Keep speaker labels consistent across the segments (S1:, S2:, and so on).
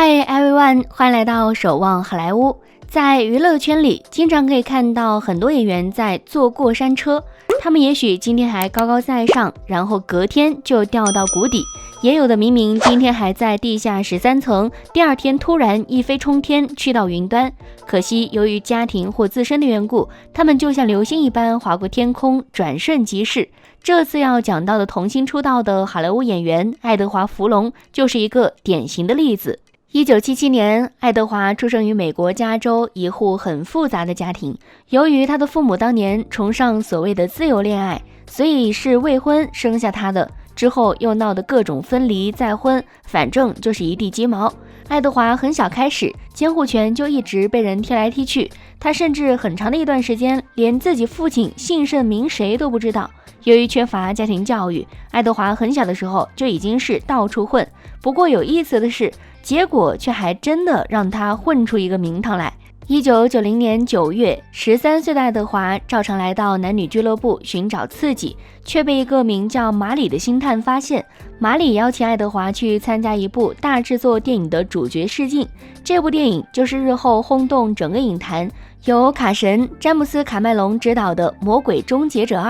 S1: Hi everyone， 欢迎来到守望好莱坞。在娱乐圈里，经常可以看到很多演员在坐过山车，他们也许今天还高高在上，然后隔天就掉到谷底；也有的明明今天还在地下13层，第二天突然一飞冲天去到云端。可惜由于家庭或自身的缘故，他们就像流星一般划过天空，转瞬即逝。这次要讲到的童星出道的好莱坞演员爱德华·福隆就是一个典型的例子。1977年，爱德华出生于美国加州一户很复杂的家庭。由于他的父母当年崇尚所谓的自由恋爱，所以是未婚生下他的，之后又闹得各种分离再婚，反正就是一地鸡毛。爱德华很小开始，监护权就一直被人踢来踢去，他甚至很长的一段时间连自己父亲姓甚名谁都不知道。由于缺乏家庭教育，爱德华很小的时候就已经是到处混。不过有意思的是，结果却还真的让他混出一个名堂来。1990年9月，13岁的爱德华照常来到男女俱乐部寻找刺激，却被一个名叫马里的星探发现。马里邀请爱德华去参加一部大制作电影的主角试镜，这部电影就是日后轰动整个影坛，由卡神詹姆斯·卡麦隆执导的《魔鬼终结者2》。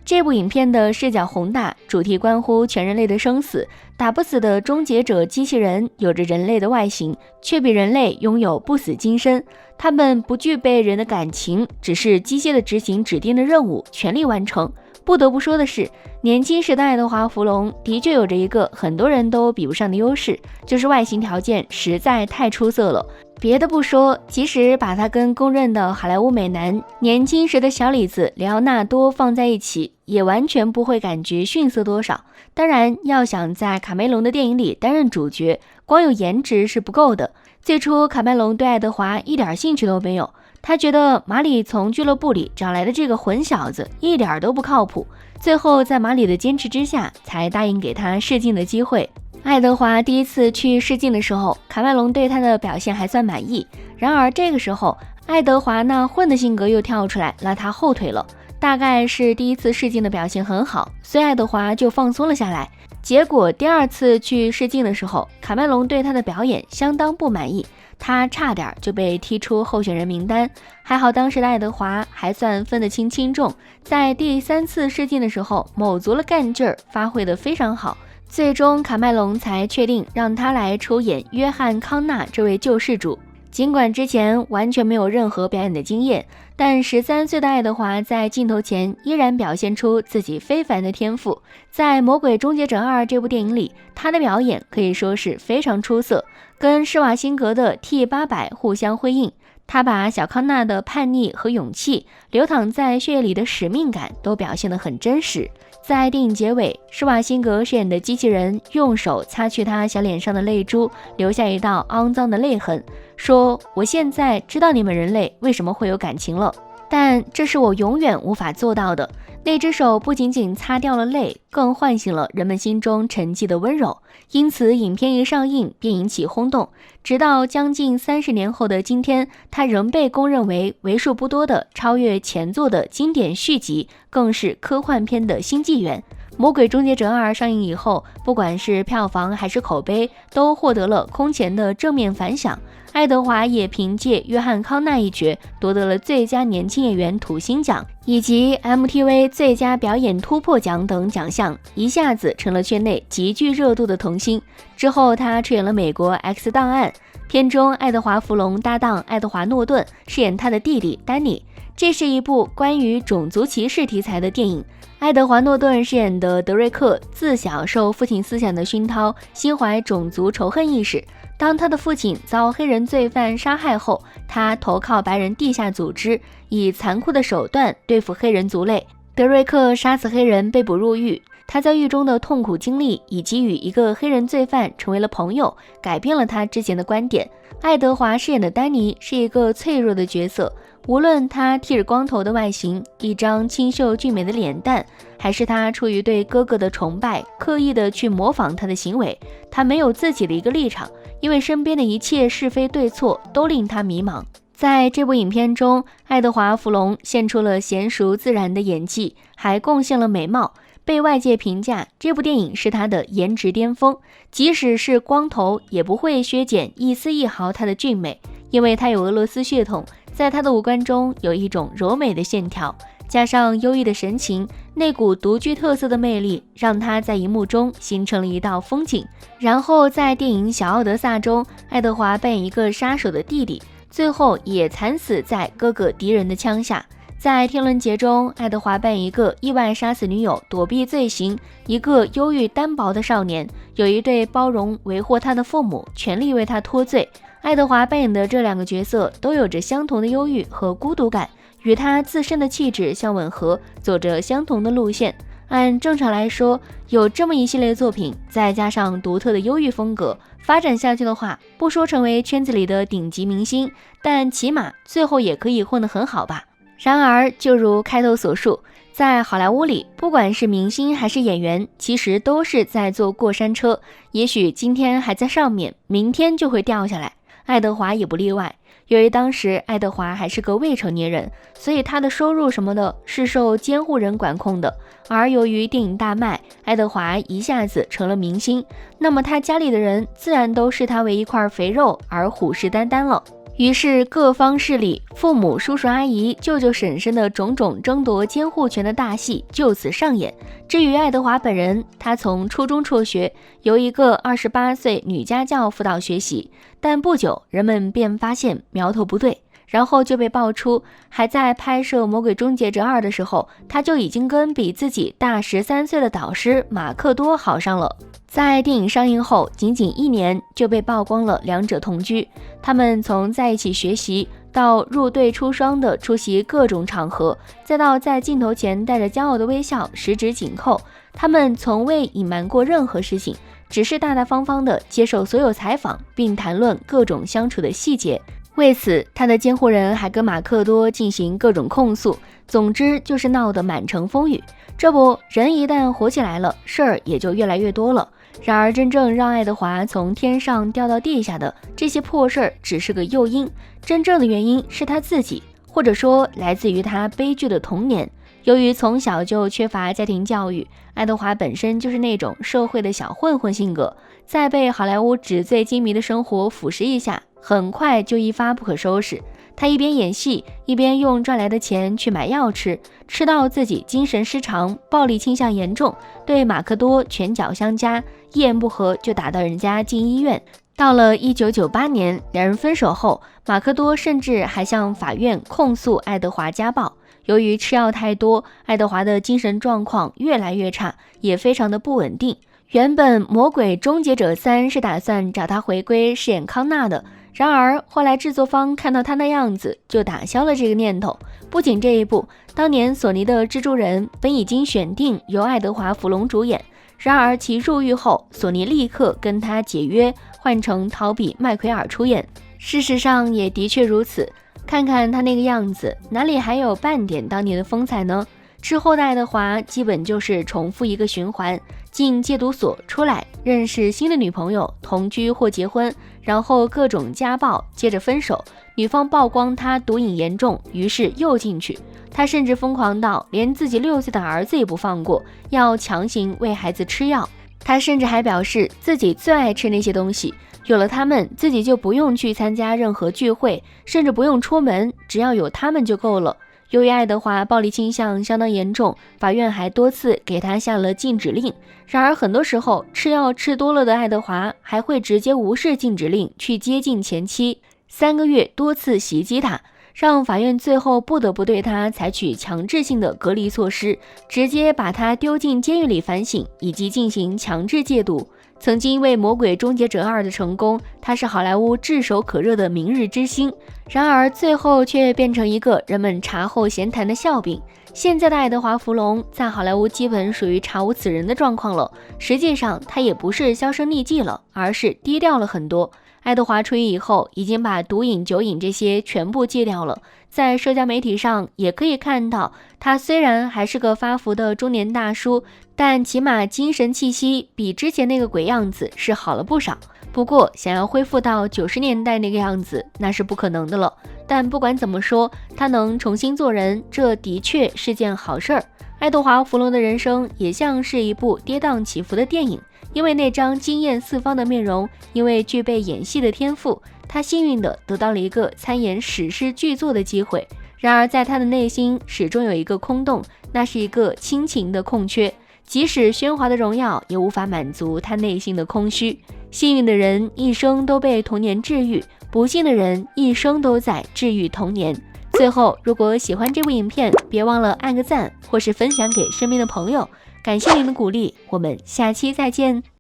S1: 这部影片的视角宏大，主题关乎全人类的生死。打不死的终结者机器人有着人类的外形，却比人类拥有不死金身。他们不具备人的感情，只是机械的执行指定的任务，全力完成。不得不说的是，年轻时的爱德华·福隆的确有着一个很多人都比不上的优势，就是外形条件实在太出色了。别的不说，即使把他跟公认的好莱坞美男年轻时的小李子莱昂纳多放在一起，也完全不会感觉逊色多少。当然，要想在卡梅隆的电影里担任主角，光有颜值是不够的。最初卡梅隆对爱德华一点兴趣都没有，他觉得马里从俱乐部里找来的这个混小子一点都不靠谱。最后在马里的坚持之下，才答应给他试镜的机会。爱德华第一次去试镜的时候，卡麦隆对他的表现还算满意。然而这个时候，爱德华那混的性格又跳出来拉他后腿了。大概是第一次试镜的表现很好，所以爱德华就放松了下来。结果第二次去试镜的时候，卡麦隆对他的表演相当不满意，他差点就被踢出候选人名单。还好当时的爱德华还算分得清轻重，在第三次试镜的时候卯足了干劲儿，发挥得非常好。最终卡麦隆才确定让他来出演约翰·康纳这位救世主。尽管之前完全没有任何表演的经验，但13岁的爱德华在镜头前依然表现出自己非凡的天赋。在《魔鬼终结者2》这部电影里，他的表演可以说是非常出色，跟施瓦辛格的 T-800互相辉映。他把小康纳的叛逆和勇气，流淌在血液里的使命感都表现得很真实。在电影结尾，施瓦辛格饰演的机器人用手擦去他小脸上的泪珠，留下一道肮脏的泪痕，说：“我现在知道你们人类为什么会有感情了，但这是我永远无法做到的。”那只手不仅仅擦掉了泪，更唤醒了人们心中沉寂的温柔。因此影片一上映便引起轰动，直到将近30年后的今天，它仍被公认为为数不多的超越前作的经典续集，更是科幻片的新纪元。《魔鬼终结者2》上映以后，不管是票房还是口碑，都获得了空前的正面反响。爱德华也凭借约翰·康纳一角夺得了最佳年轻演员土星奖以及 MTV 最佳表演突破奖等奖项，一下子成了圈内极具热度的童星。之后他出演了美国 X 档案片中，爱德华·福隆搭档爱德华·诺顿饰演他的弟弟丹尼。这是一部关于种族歧视题材的电影。爱德华·诺顿饰演的德瑞克自小受父亲思想的熏陶，心怀种族仇恨意识。当他的父亲遭黑人罪犯杀害后，他投靠白人地下组织，以残酷的手段对付黑人族类。德瑞克杀死黑人被捕入狱，他在狱中的痛苦经历以及与一个黑人罪犯成为了朋友，改变了他之前的观点。爱德华饰演的丹尼是一个脆弱的角色，无论他剃着光头的外形，一张清秀俊美的脸蛋，还是他出于对哥哥的崇拜，刻意的去模仿他的行为，他没有自己的一个立场，因为身边的一切是非对错都令他迷茫。在这部影片中，爱德华·福隆献出了娴熟自然的演技，还贡献了美貌。被外界评价这部电影是他的颜值巅峰，即使是光头也不会削减一丝一毫他的俊美，因为他有俄罗斯血统，在他的五官中有一种柔美的线条，加上忧郁的神情，那股独具特色的魅力让他在荧幕中形成了一道风景。然后在电影《小奥德萨》中，爱德华扮演一个杀手的弟弟，最后也惨死在哥哥敌人的枪下。在天伦节中，爱德华扮演一个意外杀死女友躲避罪行，一个忧郁单薄的少年，有一对包容维护他的父母全力为他脱罪。爱德华扮演的这两个角色都有着相同的忧郁和孤独感，与他自身的气质相吻合，走着相同的路线。按正常来说，有这么一系列作品，再加上独特的忧郁风格，发展下去的话，不说成为圈子里的顶级明星，但起码最后也可以混得很好吧。然而，就如开头所述，在好莱坞里，不管是明星还是演员，其实都是在坐过山车，也许今天还在上面，明天就会掉下来。爱德华也不例外。由于当时爱德华还是个未成年人，所以他的收入什么的是受监护人管控的。而由于电影大卖，爱德华一下子成了明星，那么他家里的人自然都视他为一块肥肉而虎视眈眈了。于是各方势力，父母、叔叔、阿姨、舅舅、婶婶的种种争夺监护权的大戏就此上演。至于爱德华本人，他从初中辍学，由一个28岁女家教辅导学习，但不久人们便发现苗头不对，然后就被爆出还在拍摄《魔鬼终结者2》的时候，他就已经跟比自己大13岁的导师马克多好上了。在电影上映后仅仅1年就被曝光了两者同居，他们从在一起学习到入队出双的出席各种场合，再到在镜头前带着骄傲的微笑十指紧扣，他们从未隐瞒过任何事情，只是大大方方地接受所有采访，并谈论各种相处的细节。为此，他的监护人还跟马克多进行各种控诉，总之就是闹得满城风雨。这不，人一旦火起来了，事儿也就越来越多了。然而真正让爱德华从天上掉到地下的这些破事儿只是个诱因，真正的原因是他自己，或者说来自于他悲剧的童年。由于从小就缺乏家庭教育，爱德华本身就是那种社会的小混混性格，在被好莱坞纸醉金迷的生活腐蚀一下，很快就一发不可收拾。他一边演戏，一边用赚来的钱去买药吃，吃到自己精神失常，暴力倾向严重，对马克多拳脚相加，一言不合就打到人家进医院。到了1998年，两人分手后，马克多甚至还向法院控诉爱德华家暴。由于吃药太多，爱德华的精神状况越来越差，也非常的不稳定。原本《魔鬼终结者3》是打算找他回归饰演康纳的，然而后来制作方看到他那样子，就打消了这个念头。不仅这一部，当年索尼的《蜘蛛人》本已经选定由爱德华·弗隆主演，然而其入狱后，索尼立刻跟他解约，换成陶比·麦奎尔出演。事实上也的确如此，看看他那个样子，哪里还有半点当年的风采呢？之后的爱德华基本就是重复一个循环，进戒毒所出来，认识新的女朋友，同居或结婚，然后各种家暴，接着分手，女方曝光他毒瘾严重，于是又进去。他甚至疯狂到连自己6岁的儿子也不放过，要强行喂孩子吃药。他甚至还表示自己最爱吃那些东西，有了他们，自己就不用去参加任何聚会，甚至不用出门，只要有他们就够了。由于爱德华暴力倾向相当严重，法院还多次给他下了禁止令。然而很多时候，吃药吃多了的爱德华还会直接无视禁止令，去接近前妻，3个月多次袭击他，让法院最后不得不对他采取强制性的隔离措施，直接把他丢进监狱里反省，以及进行强制戒毒。曾经因为《魔鬼终结者2》的成功，他是好莱坞炙手可热的明日之星，然而最后却变成一个人们茶后闲谈的笑柄。现在的爱德华·弗隆在好莱坞基本属于查无此人的状况了，实际上他也不是销声匿迹了，而是低调了很多。爱德华出狱以后，已经把毒瘾、酒瘾这些全部戒掉了。在社交媒体上也可以看到，他虽然还是个发福的中年大叔，但起码精神气息比之前那个鬼样子是好了不少。不过想要恢复到90年代那个样子，那是不可能的了。但不管怎么说，他能重新做人，这的确是件好事儿。爱德华·弗隆的人生也像是一部跌宕起伏的电影，因为那张惊艳四方的面容，因为具备演戏的天赋，他幸运地得到了一个参演史诗巨作的机会。然而在他的内心始终有一个空洞，那是一个亲情的空缺，即使喧哗的荣耀也无法满足他内心的空虚。幸运的人一生都被童年治愈，不幸的人一生都在治愈童年。最后，如果喜欢这部影片，别忘了按个赞，或是分享给身边的朋友。感谢您的鼓励，我们下期再见。